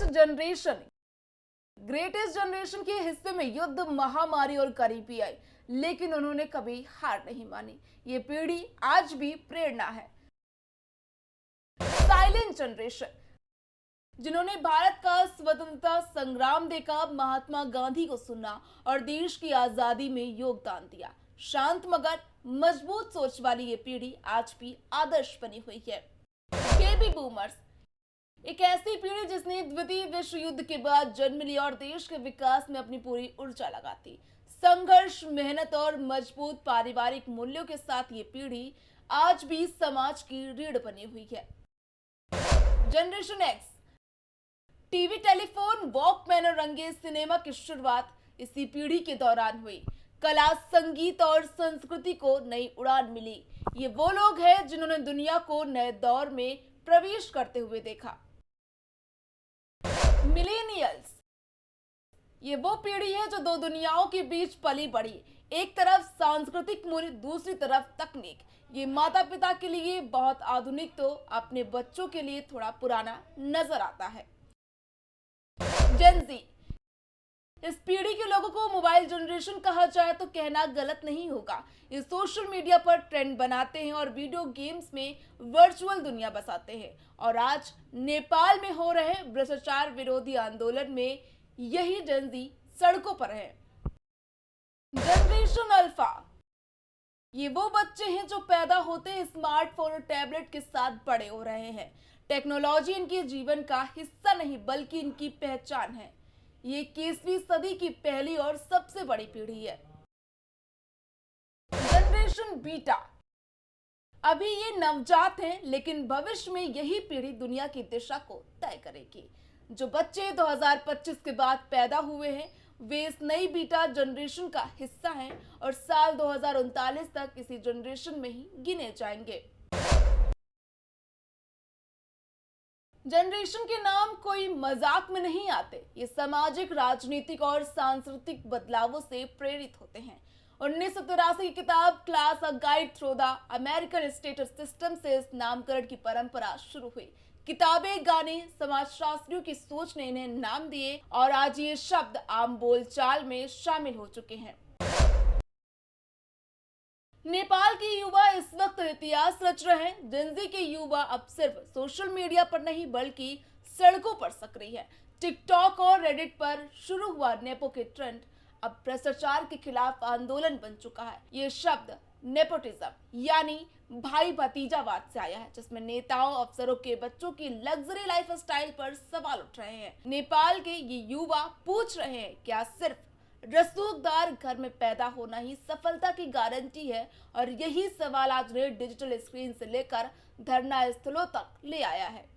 Generation greatest generation के हिस्से में युद्ध, महामारी और गरीबी आई, लेकिन उन्होंने कभी हार नहीं मानी। ये पीढ़ी आज भी प्रेरणा है। साइलेंट जनरेशन, जिन्होंने भारत का स्वतंत्रता संग्राम देखा, महात्मा गांधी को सुना और देश की आजादी में योगदान दिया। शांत मगर मजबूत सोच वाली ये पीढ़ी आज भी आदर्श बनी हुई है। बेबी बूमर्स, एक ऐसी पीढ़ी जिसने द्वितीय विश्व युद्ध के बाद जन्म लिया और देश के विकास में अपनी पूरी ऊर्जा लगाती। संघर्ष, मेहनत और मजबूत पारिवारिक मूल्यों के साथ ये पीढ़ी आज भी समाज की रीढ़ बनी हुई है। Generation x, TV, telephone, Walkman और रंगे सिनेमा की शुरुआत इसी पीढ़ी के दौरान हुई। कला, संगीत और संस्कृति को नई उड़ान मिली। ये वो लोग हैं जिन्होंने दुनिया को नए दौर में प्रवेश करते हुए देखा। मिलेनियल्स, ये वो पीढ़ी है जो दो दुनियाओं के बीच पली बढ़ी। एक तरफ सांस्कृतिक मूल्य, दूसरी तरफ तकनीक। ये माता पिता के लिए बहुत आधुनिक तो अपने बच्चों के लिए थोड़ा पुराना नजर आता है। जेन ज़ी, इस पीढ़ी के लोगों को मोबाइल जनरेशन कहा जाए तो कहना गलत नहीं होगा। ये सोशल मीडिया पर ट्रेंड बनाते हैं और वीडियो गेम्स में वर्चुअल दुनिया बसाते हैं। और आज नेपाल में हो रहे भ्रष्टाचार विरोधी आंदोलन में यही जेन ज़ी सड़कों पर है। जनरेशन अल्फा, ये वो बच्चे हैं जो पैदा होते हैं स्मार्टफोन और टैबलेट के साथ बड़े हो रहे हैं। टेक्नोलॉजी इनके जीवन का हिस्सा नहीं बल्कि इनकी पहचान है। ये 21वीं सदी की पहली और सबसे बड़ी पीढ़ी है। जनरेशन बीटा, अभी ये नवजात हैं, लेकिन भविष्य में यही पीढ़ी दुनिया की दिशा को तय करेगी। जो बच्चे 2025 के बाद पैदा हुए हैं वे इस नई बीटा जनरेशन का हिस्सा हैं और साल 2039 तक इसी जनरेशन में ही गिने जाएंगे। जनरेशन के नाम कोई मजाक में नहीं आते। ये सामाजिक, राजनीतिक और सांस्कृतिक बदलावों से प्रेरित होते हैं। 1983 की किताब class a guide through the American status system से इस नामकरण की परंपरा शुरू हुई। किताबें, गाने, समाजशास्त्रियों की सोच ने इन्हें नाम दिए और आज ये शब्द आम बोलचाल में शामिल हो चुके हैं। नेपाल के युवा इस वक्त इतिहास रच रहे हैं। जेन ज़ी के युवा अब सिर्फ सोशल मीडिया पर नहीं बल्कि सड़कों पर सक्रिय है। टिकटॉक और रेडिट पर शुरू हुआ नेपो के ट्रेंड अब भ्रष्टाचार के खिलाफ आंदोलन बन चुका है। ये शब्द नेपोटिज्म यानी भाई भतीजावाद से आया है, जिसमें नेताओं, अफसरों के बच्चों की लग्जरी लाइफस्टाइल पर सवाल उठ रहे हैं। नेपाल के ये युवा पूछ रहे हैं, क्या सिर्फ रसूखदार घर में पैदा होना ही सफलता की गारंटी है? और यही सवाल आज डिजिटल स्क्रीन से लेकर धरना स्थलों तक ले आया है।